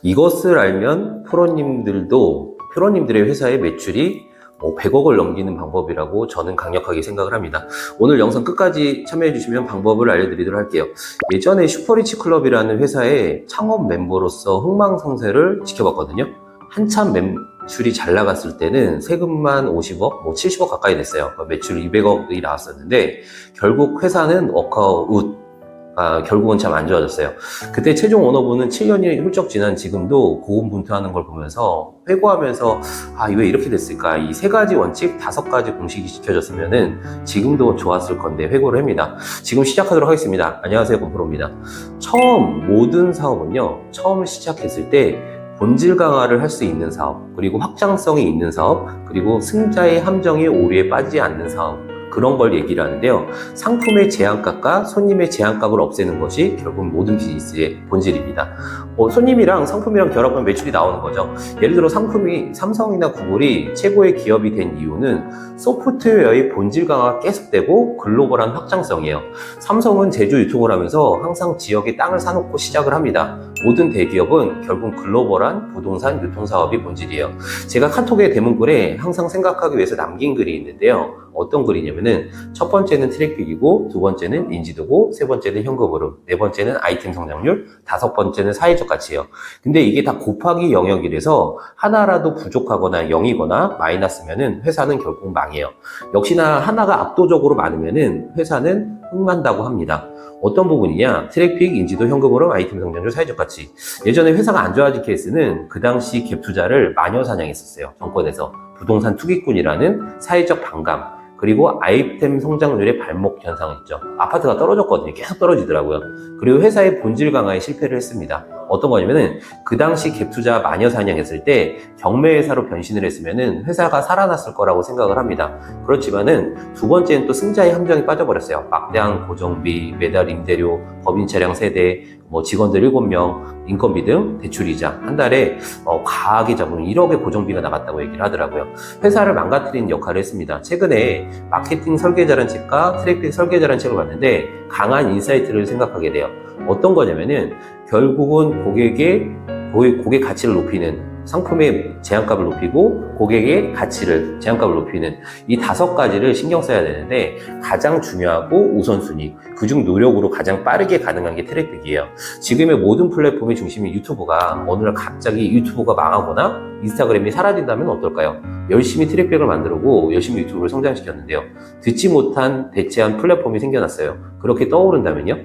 이것을 알면 프로님들의 회사의 매출이 100억을 넘기는 방법이라고 저는 강력하게 생각을 합니다. 오늘 영상 끝까지 참여해 주시면 방법을 알려드리도록 할게요. 예전에 슈퍼리치 클럽이라는 회사의 창업 멤버로서 흥망성쇠를 지켜봤거든요. 한참 매출이 잘 나갔을 때는 세금만 50억, 70억 가까이 됐어요. 매출 200억이 나왔었는데 결국 회사는 워크아웃, 결국은 참 안 좋아졌어요. 그때 최종 오너분은 7년이 훌쩍 지난 지금도 고군분투하는 걸 보면서 회고하면서 왜 이렇게 됐을까? 이 3가지 원칙, 5가지 공식이 지켜졌으면은 지금도 좋았을 건데 회고를 합니다. 지금 시작하도록 하겠습니다. 안녕하세요, 권프로입니다. 모든 사업은요, 처음 시작했을 때 본질 강화를 할 수 있는 사업, 그리고 확장성이 있는 사업, 그리고 승자의 함정에 오류에 빠지지 않는 사업, 그런 걸 얘기를 하는데요. 상품의 제한값과 손님의 제한값을 없애는 것이 결국 모든 비즈니스의 본질입니다. 손님이랑 상품이랑 결합하면 매출이 나오는 거죠. 예를 들어 상품이 삼성이나 구글이 최고의 기업이 된 이유는 소프트웨어의 본질 강화가 계속되고 글로벌한 확장성이에요. 삼성은 제조 유통을 하면서 항상 지역에 땅을 사놓고 시작을 합니다. 모든 대기업은 결국 글로벌한 부동산 유통사업이 본질이에요. 제가 카톡의 대문글에 항상 생각하기 위해서 남긴 글이 있는데요. 어떤 글이냐면은 첫 번째는 트래픽이고, 두 번째는 인지도고, 세 번째는 현금흐름, 네 번째는 아이템 성장률, 다섯 번째는 사회적 가치예요. 근데 이게 다 곱하기 영역이라서 하나라도 부족하거나 0이거나 마이너스면은 회사는 결국 망해요. 역시나 하나가 압도적으로 많으면은 회사는 흥한다고 합니다. 어떤 부분이냐? 트래픽, 인지도, 현금흐름, 아이템 성장률, 사회적 가치. 예전에 회사가 안 좋아진 케이스는 그 당시 갭 투자를 마녀 사냥했었어요. 정권에서. 부동산 투기꾼이라는 사회적 반감, 그리고 아이템 성장률의 발목 현상이 있죠. 아파트가 떨어졌거든요. 계속 떨어지더라고요. 그리고 회사의 본질 강화에 실패를 했습니다. 어떤 거냐면은 그 당시 갭 투자 마녀 사냥했을 때 경매회사로 변신을 했으면은 회사가 살아났을 거라고 생각을 합니다. 그렇지만은 두 번째는 또 승자의 함정에 빠져버렸어요. 막대한 고정비, 매달 임대료, 법인 차량 세대, 직원들 7명, 인건비 등 대출이자 한 달에 과하게 잡으면 1억의 고정비가 나갔다고 얘기를 하더라고요. 회사를 망가뜨리는 역할을 했습니다. 최근에 마케팅 설계자라는 책과 트래픽 설계자라는 책을 봤는데 강한 인사이트를 생각하게 돼요. 어떤 거냐면은 결국은 고객 가치를 높이는, 상품의 제한값을 높이고 고객의 가치를, 제한값을 높이는 이 5가지를 신경 써야 되는데 가장 중요하고 우선순위, 그중 노력으로 가장 빠르게 가능한 게 트래픽이에요. 지금의 모든 플랫폼의 중심이 유튜브가 어느 날 갑자기 유튜브가 망하거나 인스타그램이 사라진다면 어떨까요? 열심히 트래픽을 만들고 열심히 유튜브를 성장시켰는데요. 듣지 못한 대체한 플랫폼이 생겨났어요. 그렇게 떠오른다면요?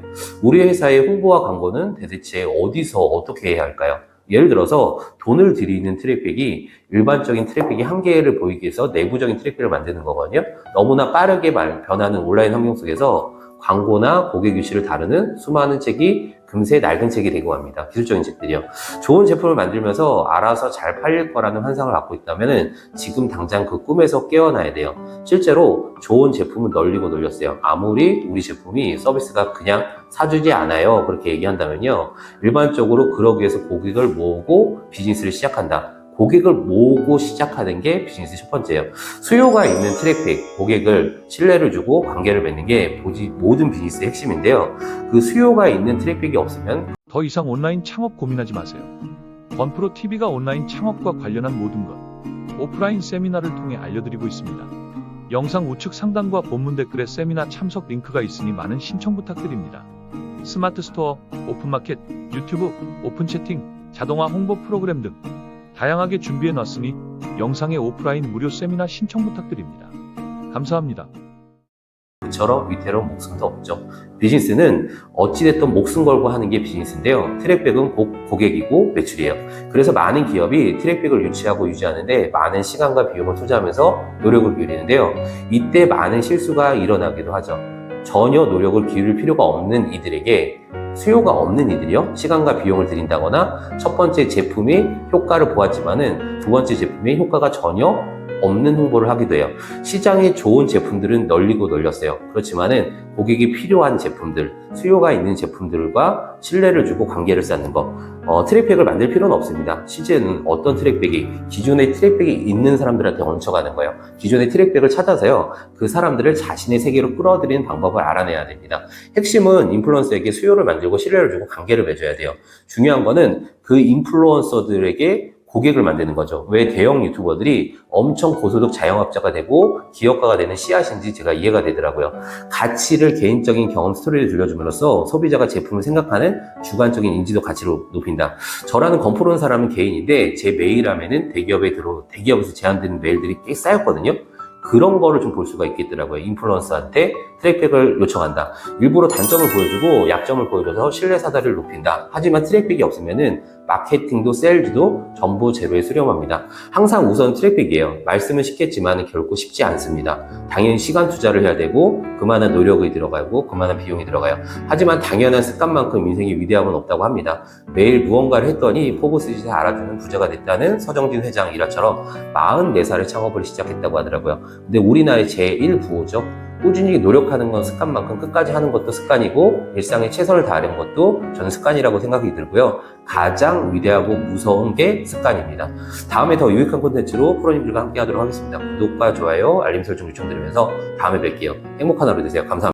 우리 회사의 홍보와 광고는 대체 어디서 어떻게 해야 할까요? 예를 들어서 돈을 들이는 트래픽이 일반적인 트래픽의 한계를 보이기 위해서 내부적인 트래픽을 만드는 거거든요. 너무나 빠르게 변하는 온라인 환경 속에서 광고나 고객 유치를 다루는 수많은 책이 금세 낡은 책이 되고 갑니다. 기술적인 책들이요. 좋은 제품을 만들면서 알아서 잘 팔릴 거라는 환상을 갖고 있다면 지금 당장 그 꿈에서 깨어나야 돼요. 실제로 좋은 제품은 널리고 널렸어요. 아무리 우리 제품이 서비스가 그냥 사주지 않아요, 그렇게 얘기한다면요, 일반적으로 그러기 위해서 고객을 모으고 비즈니스를 시작한다. 고객을 모으고 시작하는 게 비즈니스의 첫 번째예요. 수요가 있는 트래픽, 고객을 신뢰를 주고 관계를 맺는 게 모든 비즈니스의 핵심인데요. 그 수요가 있는 트래픽이 없으면 더 이상 온라인 창업 고민하지 마세요. 권프로 TV가 온라인 창업과 관련한 모든 것, 오프라인 세미나를 통해 알려드리고 있습니다. 영상 우측 상단과 본문 댓글에 세미나 참석 링크가 있으니 많은 신청 부탁드립니다. 스마트 스토어, 오픈마켓, 유튜브, 오픈 채팅, 자동화 홍보 프로그램 등 다양하게 준비해놨으니 영상의 오프라인 무료 세미나 신청 부탁드립니다. 감사합니다. 그처럼 위태로운 목숨도 없죠. 비즈니스는 어찌됐든 목숨 걸고 하는 게 비즈니스인데요. 트래픽은 고객이고 매출이에요. 그래서 많은 기업이 트래픽을 유치하고 유지하는데 많은 시간과 비용을 투자하면서 노력을 기울이는데요. 이때 많은 실수가 일어나기도 하죠. 전혀 노력을 기울일 필요가 없는 이들에게, 수요가 없는 이들이요, 시간과 비용을 들인다거나 첫 번째 제품이 효과를 보았지만은 두 번째 제품의 효과가 전혀 없는 홍보를 하기도 해요. 시장에 좋은 제품들은 널리고 널렸어요. 그렇지만은 고객이 필요한 제품들, 수요가 있는 제품들과 신뢰를 주고 관계를 쌓는 거, 트랙백을 만들 필요는 없습니다. 실제는 어떤 트랙백이 기존의 트랙백이 있는 사람들한테 얹혀가는 거예요. 기존의 트랙백을 찾아서요, 그 사람들을 자신의 세계로 끌어들이는 방법을 알아내야 됩니다. 핵심은 인플루언서에게 수요를 만들고 신뢰를 주고 관계를 맺어야 돼요. 중요한 거는 그 인플루언서들에게 고객을 만드는 거죠. 왜 대형 유튜버들이 엄청 고소득 자영업자가 되고 기업가가 되는 씨앗인지 제가 이해가 되더라고요. 가치를 개인적인 경험 스토리를 들려줌으로써 소비자가 제품을 생각하는 주관적인 인지도 가치를 높인다. 저라는 건프로는 사람은 개인인데 제 메일함에는 대기업에서 제안되는 메일들이 꽤 쌓였거든요. 그런 거를 좀 볼 수가 있겠더라고요. 인플루언서한테 트랙백을 요청한다. 일부러 단점을 보여주고 약점을 보여줘서 신뢰 사다리를 높인다. 하지만 트랙백이 없으면은 마케팅도 셀즈도 전부 제로에 수렴합니다. 항상 우선 트랙백이에요. 말씀은 쉽겠지만 결코 쉽지 않습니다. 당연히 시간 투자를 해야 되고 그만한 노력이 들어가고 그만한 비용이 들어가요. 하지만 당연한 습관만큼 인생의 위대함은 없다고 합니다. 매일 무언가를 했더니 포브스지에 알아주는 부자가 됐다는 서정진 회장 일화처럼 44살에 창업을 시작했다고 하더라고요. 근데 우리나라의 제1부호죠. 꾸준히 노력하는 건 습관만큼 끝까지 하는 것도 습관이고 일상에 최선을 다하는 것도 저는 습관이라고 생각이 들고요. 가장 위대하고 무서운 게 습관입니다. 다음에 더 유익한 콘텐츠로 프로님들과 함께 하도록 하겠습니다. 구독과 좋아요, 알림 설정 요청드리면서 다음에 뵐게요. 행복한 하루 되세요. 감사합니다.